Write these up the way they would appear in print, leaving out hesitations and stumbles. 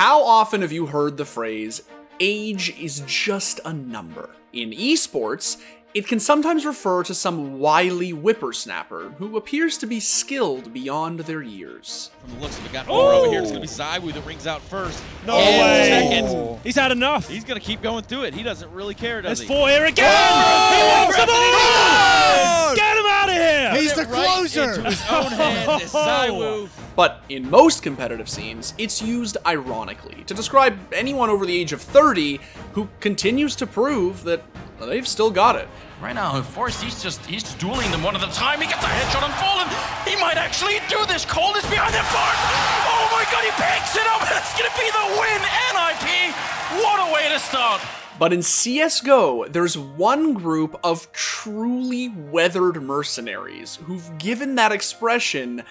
How often have you heard the phrase, age is just a number? In esports, it can sometimes refer to some wily whippersnapper who appears to be skilled beyond their years. From the looks of it, got four over here. It's going to be Zywoo that rings out first. No way! Second. He's had enough. He's going to keep going through it. He doesn't really care, does There's he? four here again! He wants them all! Get him out of here! He's the closer! Right into his own hand is Zywoo. But in most competitive scenes, it's used ironically to describe anyone over the age of 30 who continues to prove that they've still got it. Right now, Forrest, he's just dueling them one at a time. He gets a headshot on Fallen. He might actually do this. Cold is behind that far. Oh my god, he picks it up. That's gonna be the win. NIP, what a way to start. But in CSGO, there's one group of truly weathered mercenaries who've given that expression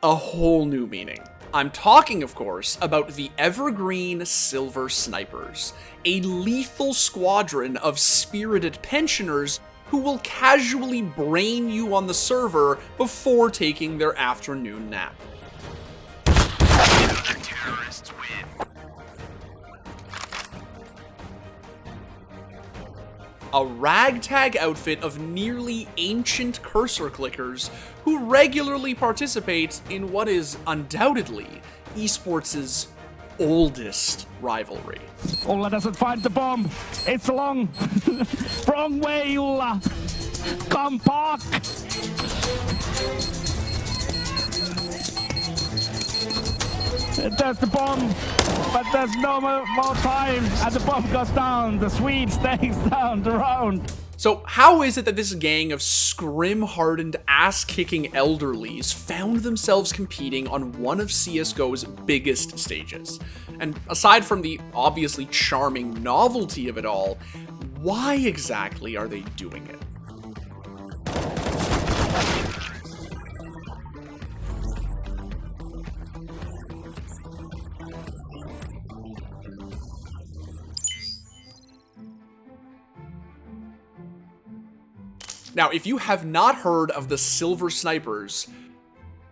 a whole new meaning. I'm talking, of course, about the evergreen Silver Snipers, a lethal squadron of spirited pensioners who will casually brain you on the server before taking their afternoon nap. The terrorists win. A ragtag outfit of nearly ancient cursor clickers who regularly participate in what is undoubtedly esports' oldest rivalry. Ulla doesn't find the bomb. It's long. Wrong way, Ulla. Come back. There's the bomb, but there's no more time, and the bomb goes down. The Swede stays down the round. So how is it that this gang of scrim-hardened, ass-kicking elderlies found themselves competing on one of CSGO's biggest stages? And aside from the obviously charming novelty of it all, why exactly are they doing it? Now, if you have not heard of the Silver Snipers,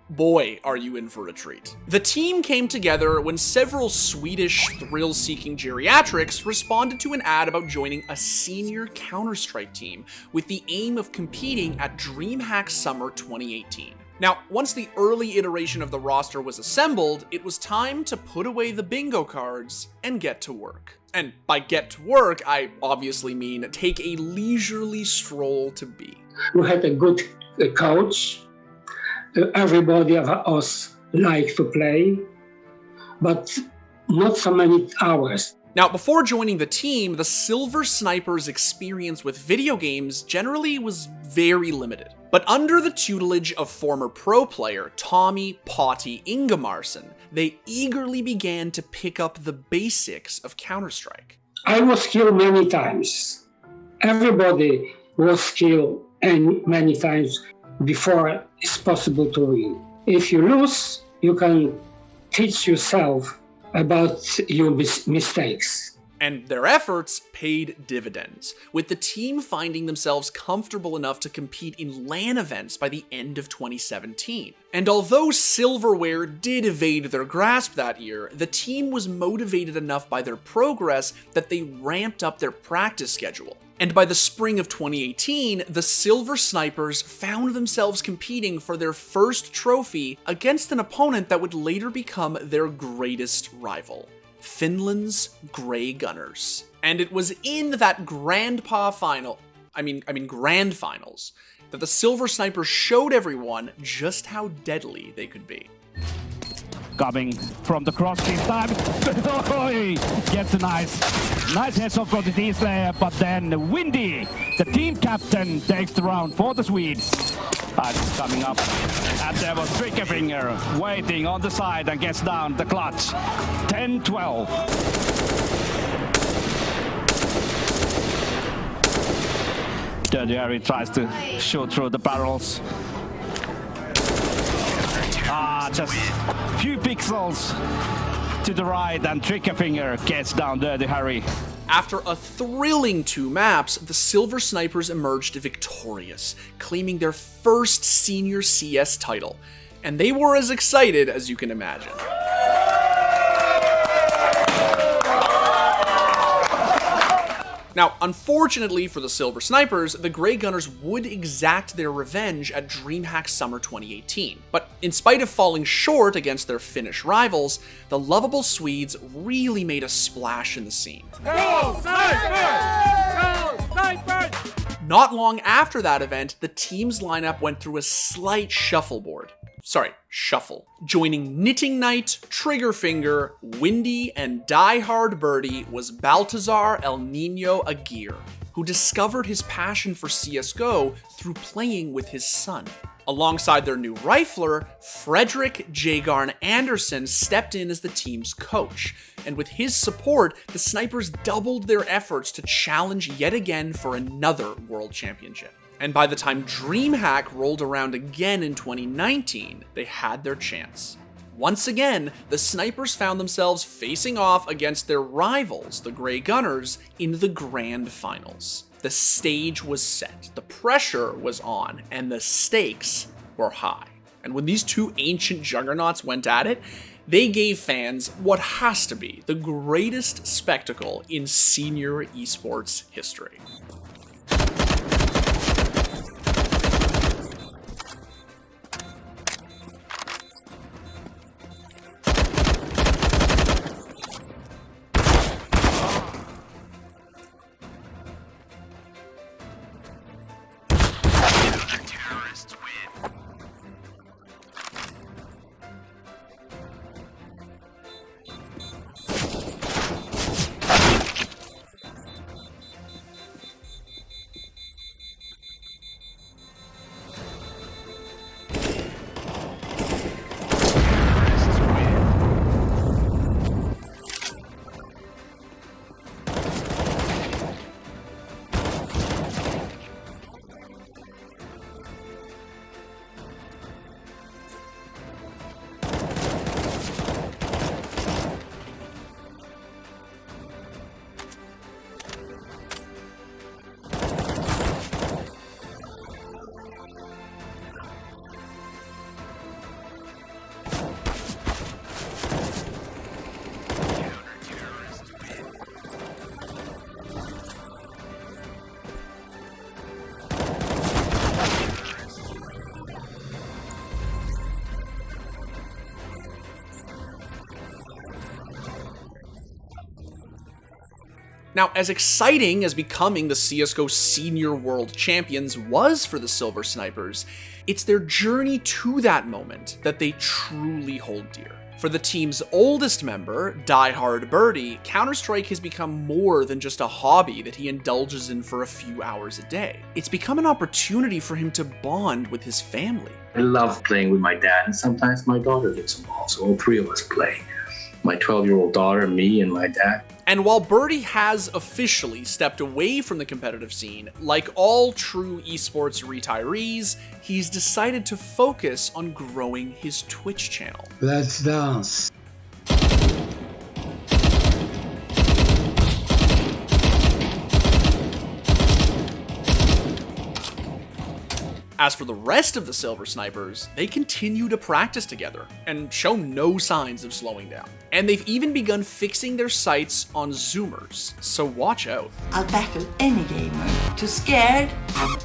boy, are you in for a treat. The team came together when several Swedish thrill-seeking geriatrics responded to an ad about joining a senior Counter-Strike team with the aim of competing at DreamHack Summer 2018. Now, once the early iteration of the roster was assembled, it was time to put away the bingo cards and get to work. And by get to work, I obviously mean take a leisurely stroll to be. We had a good coach. Everybody of us liked to play, but not so many hours. Now, before joining the team, the Silver Snipers' experience with video games generally was very limited. But under the tutelage of former pro player Tommy Potty Ingemarsson, they eagerly began to pick up the basics of Counter-Strike. I was killed many times. Everybody was killed and many times before it's possible to win. If you lose, you can teach yourself about your mistakes. And their efforts paid dividends, with the team finding themselves comfortable enough to compete in LAN events by the end of 2017. And although silverware did evade their grasp that year, the team was motivated enough by their progress that they ramped up their practice schedule. And by the spring of 2018, the Silver Snipers found themselves competing for their first trophy against an opponent that would later become their greatest rival, Finland's Grey Gunners. And it was in that Grand Finals, that the Silver Snipers showed everyone just how deadly they could be. Coming from the cross this time. Gets a nice headshot from the D's there, but then Windy, the team captain, takes the round for the Swedes. It's coming up, and there was Triggerfinger waiting on the side and gets down the clutch. 10-12. Dirty Harry tries to shoot through the barrels. Just a few pixels to the right, and Triggerfinger gets down Dirty Harry. After a thrilling 2 maps, the Silver Snipers emerged victorious, claiming their first senior CS title. And they were as excited as you can imagine. Now, unfortunately for the Silver Snipers, the Grey Gunners would exact their revenge at DreamHack Summer 2018. But in spite of falling short against their Finnish rivals, the lovable Swedes really made a splash in the scene. Go Snipers! Go Snipers! Not long after that event, the team's lineup went through a slight shuffle, joining Knitting Knight, Triggerfinger, Windy, and Die Hard Birdie was Baltazar El Nino Aguirre, who discovered his passion for CSGO through playing with his son. Alongside their new rifler, Frederick Jagarn Anderson stepped in as the team's coach, and with his support, the Snipers doubled their efforts to challenge yet again for another World Championship. And by the time DreamHack rolled around again in 2019, they had their chance. Once again, the Snipers found themselves facing off against their rivals, the Grey Gunners, in the Grand Finals. The stage was set, the pressure was on, and the stakes were high. And when these two ancient juggernauts went at it, they gave fans what has to be the greatest spectacle in senior esports history. Now, as exciting as becoming the CSGO Senior World Champions was for the Silver Snipers, it's their journey to that moment that they truly hold dear. For the team's oldest member, Die Hard Birdie, Counter-Strike has become more than just a hobby that he indulges in for a few hours a day. It's become an opportunity for him to bond with his family. I love playing with my dad, and sometimes my daughter gets involved, so all three of us play. My 12-year-old daughter, me, and my dad. And while Birdie has officially stepped away from the competitive scene, like all true esports retirees, he's decided to focus on growing his Twitch channel. Let's dance. As for the rest of the Silver Snipers, they continue to practice together and show no signs of slowing down. And they've even begun fixing their sights on Zoomers, so watch out. I'll battle any gamer. Too scared?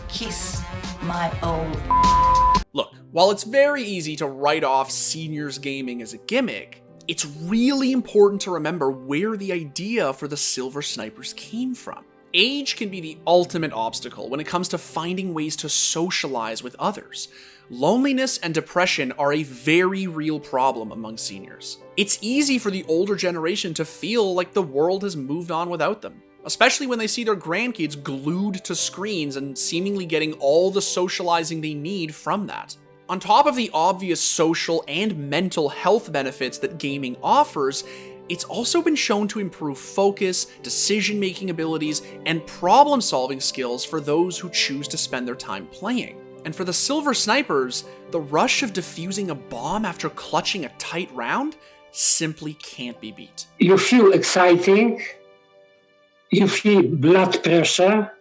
Kiss my old. Look, while it's very easy to write off seniors gaming as a gimmick, it's really important to remember where the idea for the Silver Snipers came from. Age can be the ultimate obstacle when it comes to finding ways to socialize with others. Loneliness and depression are a very real problem among seniors. It's easy for the older generation to feel like the world has moved on without them, especially when they see their grandkids glued to screens and seemingly getting all the socializing they need from that. On top of the obvious social and mental health benefits that gaming offers, it's also been shown to improve focus, decision-making abilities, and problem-solving skills for those who choose to spend their time playing. And for the Silver Snipers, the rush of defusing a bomb after clutching a tight round simply can't be beat. You feel exciting, you feel blood pressure,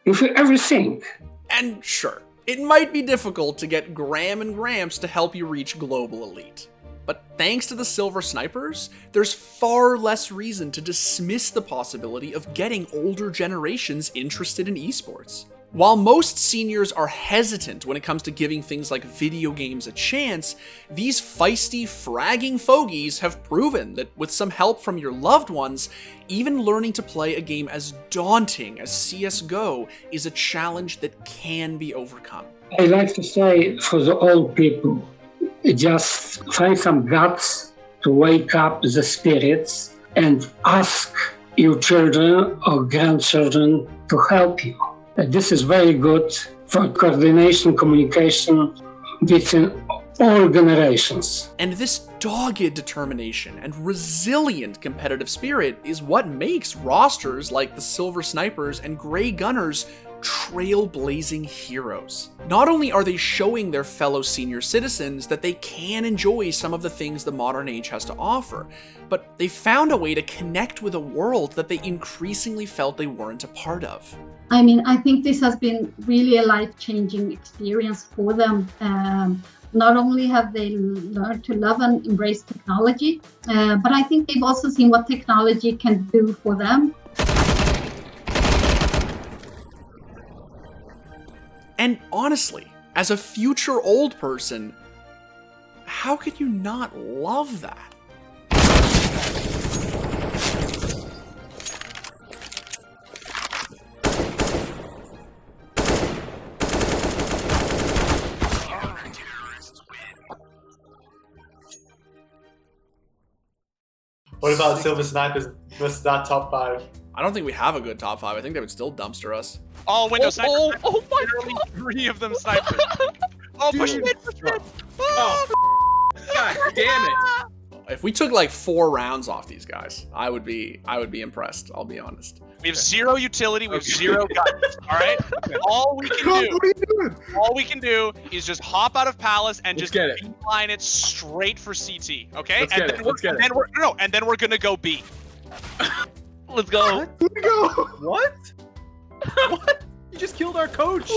you feel everything. And sure, it might be difficult to get Graham and Gramps to help you reach global elite. But thanks to the Silver Snipers, there's far less reason to dismiss the possibility of getting older generations interested in esports. While most seniors are hesitant when it comes to giving things like video games a chance, these feisty, fragging fogies have proven that with some help from your loved ones, even learning to play a game as daunting as CSGO is a challenge that can be overcome. I like to say for the old people, just find some guts to wake up the spirits and ask your children or grandchildren to help you. This is very good for coordination, communication between all generations. And this dogged determination and resilient competitive spirit is what makes rosters like the Silver Snipers and Grey Gunners trailblazing heroes. Not only are they showing their fellow senior citizens that they can enjoy some of the things the modern age has to offer, but they found a way to connect with a world that they increasingly felt they weren't a part of. I mean, I think this has been really a life-changing experience for them. Not only have they learned to love and embrace technology, but I think they've also seen what technology can do for them. And honestly, as a future old person, how could you not love that? What about Silver Snipers versus that top 5? I don't think we have a good top 5. I think they would still dumpster us. Oh, window snipers. Oh my Literally 3 of them snipers. Oh, push it, push it. Oh, God damn it. If we took like 4 rounds off these guys, I would be impressed, I'll be honest. We have 0 utility, we have 0 guns, all right? All we can do is just hop out of Palace and just line it straight for CT, okay? And then we're gonna go B. Let's go. What? What? You just killed our coach.